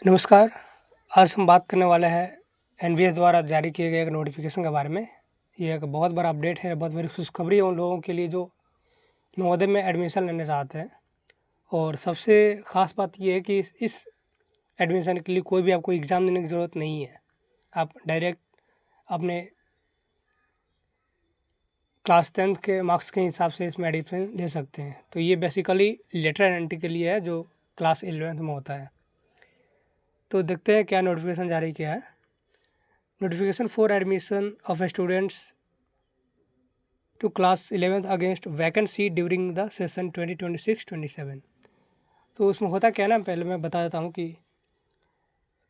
नमस्कार। आज हम बात करने वाले हैं एनवीएस द्वारा जारी किए गए एक नोटिफिकेशन के बारे में। ये एक बहुत बड़ा अपडेट है, बहुत बड़ी खुशखबरी है उन लोगों के लिए जो नवोदय में एडमिशन लेना चाहते हैं। और सबसे ख़ास बात ये है कि इस एडमिशन के लिए कोई भी आपको एग्ज़ाम देने की ज़रूरत नहीं है। आप डायरेक्ट अपने क्लास 10th के मार्क्स के हिसाब से इसमें एडमिशन ले सकते हैं। तो ये बेसिकली लेटर एंट्री के लिए है जो क्लास 11th में होता है। तो देखते हैं क्या नोटिफिकेशन जारी किया है। Notification for admission of students to class 11th against vacant seat during the session 2026-27। तो उसमें होता क्या है ना, पहले मैं बता देता हूँ कि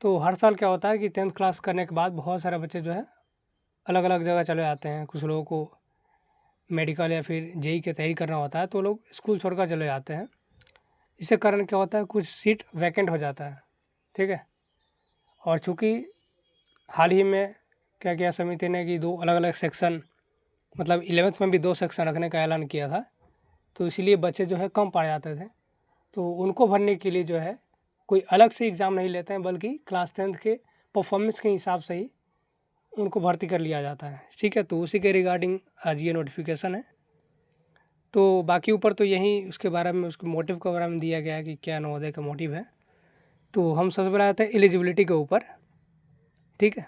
तो हर साल क्या होता है कि 10th क्लास करने के बाद बहुत सारे बच्चे जो है अलग अलग जगह चले जाते हैं। कुछ लोगों को मेडिकल या फिर जेई की तैयारी करना होता है तो लोग स्कूल छोड़कर चले जाते हैं। इससे कारण क्या होता है, कुछ सीट वैकेंट हो जाता है। ठीक है। और चूँकि हाल ही में क्या किया समिति ने कि 2 अलग अलग सेक्शन, मतलब 11th में भी 2 सेक्शन रखने का ऐलान किया था। तो इसीलिए बच्चे जो है कम पढ़ जाते थे। तो उनको भरने के लिए जो है कोई अलग से एग्ज़ाम नहीं लेते हैं, बल्कि क्लास 10th के परफॉर्मेंस के हिसाब से ही उनको भर्ती कर लिया जाता है। ठीक है। तो उसी के रिगार्डिंग आज ये नोटिफिकेशन है। तो बाकी ऊपर तो यही उसके बारे में, उसके मोटिव के बारे में दिया गया है कि क्या नवोदय का मोटिव है। तो हम सबसे पहले आते हैं एलिजिबिलिटी के ऊपर। ठीक है।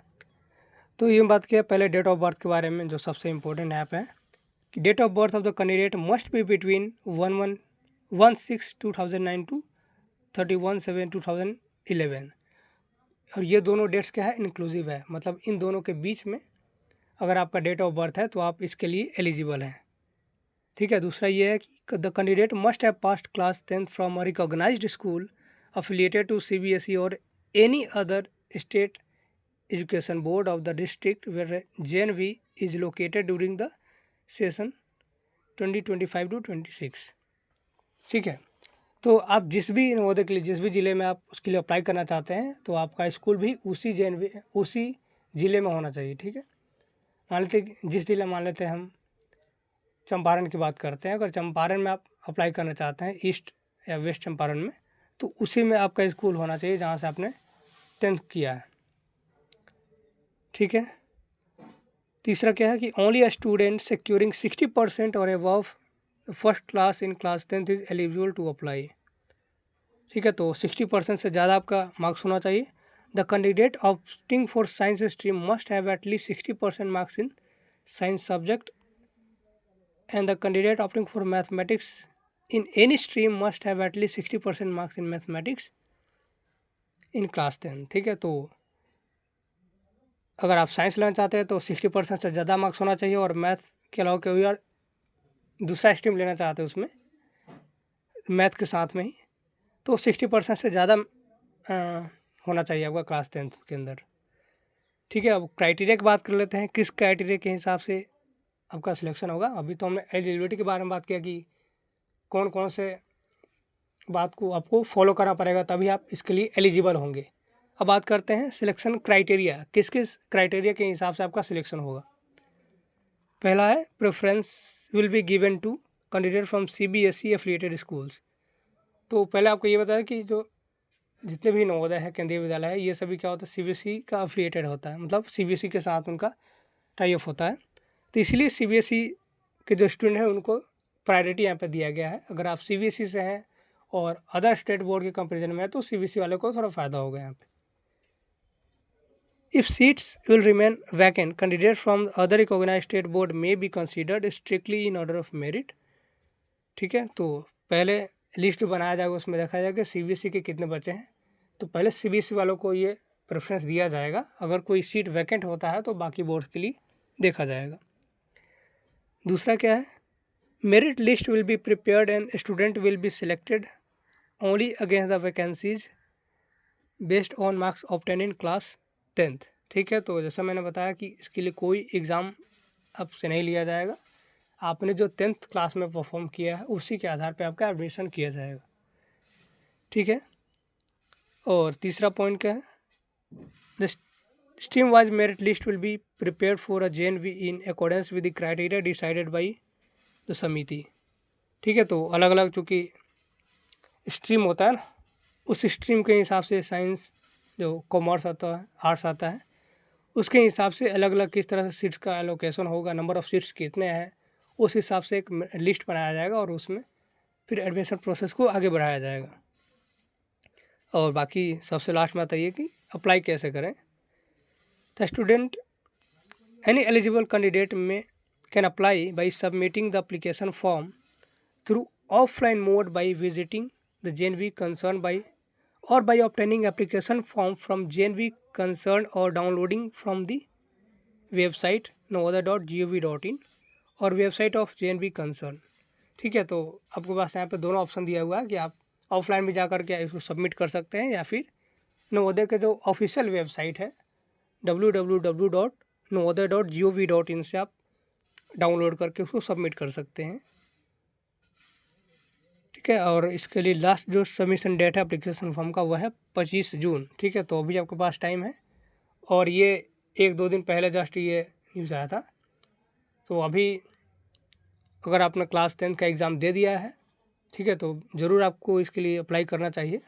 तो ये बात किया पहले डेट ऑफ बर्थ के बारे में, जो सबसे इम्पोर्टेंट यहाँ पे है कि date of birth of the candidate must be between 1/6/2009 to 31/7/2011। और ये दोनों डेट्स क्या है, इंक्लूसिव है, मतलब इन दोनों के बीच में अगर आपका डेट ऑफ बर्थ है तो आप इसके लिए एलिजिबल हैं। ठीक है। दूसरा ये है कि the candidate must have passed class 10th from a recognised school affiliated to CBSE और any other state education board of the district where JNV is located during the session 2025-26। ठीक है। तो आप जिस भी नवोदय के लिए, जिस भी ज़िले में आप उसके लिए अप्लाई करना चाहते हैं, तो आपका स्कूल भी उसी उसी ज़िले में होना चाहिए। ठीक है। मान लेते जिस ज़िले, मान लेते हैं हम चंपारण की बात करते हैं, अगर चंपारण में आप अप्लाई करना चाहते हैं, ईस्ट या वेस्ट चंपारण में, तो उसी में आपका स्कूल होना चाहिए जहाँ से आपने 10th किया है। ठीक है। तीसरा क्या है कि ओनली अ स्टूडेंट सिक्योरिंग 60% और above first class in class 10th is eligible to apply. ठीक है। तो 60% से ज़्यादा आपका मार्क्स होना चाहिए। The candidate opting for science stream must have at least 60% marks in science subject and the candidate opting for mathematics in any stream must have at least 60% marks in mathematics in class 10। ठीक है। तो अगर आप science लेना चाहते हैं तो 60% से ज़्यादा मार्क्स होना चाहिए, और मैथ के अलावा कोई और दूसरा स्ट्रीम लेना चाहते हैं उसमें मैथ के साथ में ही, तो 60% से ज़्यादा होना चाहिए आपका क्लास 10th के अंदर। ठीक है। अब क्राइटेरिया की बात कर लेते हैं, किस क्राइटेरिया के हिसाब से आपका सिलेक्शन होगा। अभी तो हमने एलिजिबिलिटी के बारे में बात किया कि कौन कौन से बात को आपको फॉलो करना पड़ेगा तभी आप इसके लिए एलिजिबल होंगे। अब बात करते हैं सिलेक्शन क्राइटेरिया, किस किस क्राइटेरिया के हिसाब से आपका सिलेक्शन होगा। पहला है preference will be given to candidate from CBSE affiliated schools. तो पहले आपको ये बताया कि जो जितने भी नवोदय है, केंद्रीय विद्यालय है, ये सभी क्या होता है, CBSE का अफिलिएटेड होता है, मतलब CBSE के साथ उनका टाई अप होता है। तो इसलिए CBSE के जो स्टूडेंट हैं उनको प्रायोरिटी यहाँ पे दिया गया है। अगर आप CBSE से हैं और अदर स्टेट बोर्ड के कंपेरिजन में है तो CBSE वाले को थोड़ा फ़ायदा होगा यहाँ पे। If seats will remain vacant, candidates from other recognized state board may be considered strictly in order of merit। ठीक है। तो पहले लिस्ट बनाया जाएगा, उसमें देखा जाएगा CBSE के कितने बचे हैं, तो पहले CBSE वालों को ये प्रेफरेंस दिया जाएगा। अगर कोई सीट वैकेंट होता है तो बाकी बोर्ड के लिए देखा जाएगा। दूसरा क्या है, merit list will be prepared and student will be selected only against the vacancies based on marks obtain in class 10th। ठीक है। तो जैसा मैंने बताया कि इसके लिए कोई एग्ज़ाम आपसे नहीं लिया जाएगा, आपने जो 10th क्लास में परफॉर्म किया है उसी के आधार पर आपका एडमिशन किया जाएगा। ठीक है। और तीसरा पॉइंट क्या है, the stream wise merit list will be prepared for a JNV in accordance with the criteria decided by the समिति। ठीक है। तो अलग अलग चूँकि स्ट्रीम होता है ना, उस स्ट्रीम के हिसाब से साइंस जो कॉमर्स आता है, आर्ट्स आता है, उसके हिसाब से अलग अलग किस तरह से सीट्स का एलोकेशन होगा, नंबर ऑफ़ सीट्स कितने हैं, उस हिसाब से एक लिस्ट बनाया जाएगा और उसमें फिर एडमिशन प्रोसेस को आगे बढ़ाया जाएगा। और बाकी सबसे लास्ट में आता है कि अप्लाई कैसे करें। The student any eligible candidate में can apply by submitting the application form through offline mode by visiting the JNV concern by or by obtaining application form from JNV concerned or downloading from the website navodaya.gov.in और website of JNV concern। ठीक है, तो आपके पास यहाँ पे दोनों option दिया हुआ है कि आप ऑफलाइन भी जा कर के इसको सबमिट कर सकते हैं या फिर नवोदय के जो ऑफिशियल वेबसाइट है www.navodaya.gov.in से आप डाउनलोड करके उसको सबमिट कर सकते हैं। ठीक है, और इसके लिए लास्ट जो सबमिशन डेट है एप्लीकेशन फॉर्म का वह है 25 जून। ठीक है, तो अभी आपके पास टाइम है और ये 1-2 दिन पहले जस्ट ये न्यूज़ आया था। तो अभी अगर आपने क्लास 10 का एग्ज़ाम दे दिया है, ठीक है, तो ज़रूर आपको इसके लिए अप्लाई करना चाहिए।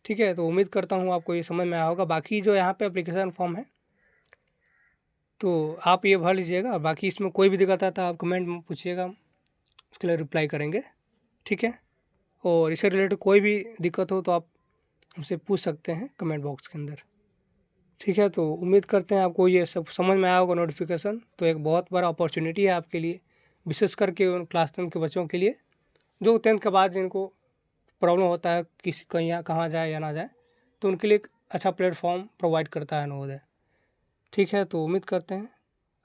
ठीक है, तो उम्मीद करता हूँ आपको ये समझ में आया होगा। बाकी जो यहाँ पे एप्लीकेशन फॉर्म है तो आप ये भर लीजिएगा, बाकी इसमें कोई भी दिक्कत आता है आप कमेंट में पूछिएगा, उसके लिए रिप्लाई करेंगे। ठीक है, और इससे रिलेटेड कोई भी दिक्कत हो तो आप हमसे पूछ सकते हैं कमेंट बॉक्स के अंदर। ठीक है, तो उम्मीद करते हैं आपको ये सब समझ में आया होगा। नोटिफिकेशन तो एक बहुत बड़ा अपॉर्चुनिटी है आपके लिए, विशेष करके उन क्लास 10 के बच्चों के लिए जो 10th के बाद जिनको प्रॉब्लम होता है किसी कहीं कहाँ जाए या ना जाए, तो उनके लिए एक अच्छा प्लेटफॉर्म प्रोवाइड करता है नवोदय। ठीक है, तो उम्मीद करते हैं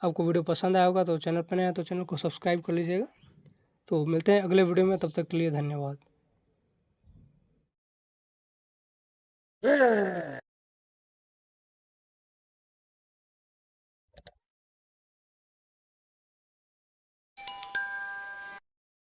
आपको वीडियो पसंद आया होगा। तो चैनल पर नया है तो चैनल को सब्सक्राइब कर लीजिएगा। तो मिलते हैं अगले वीडियो में, तब तक के लिए धन्यवाद।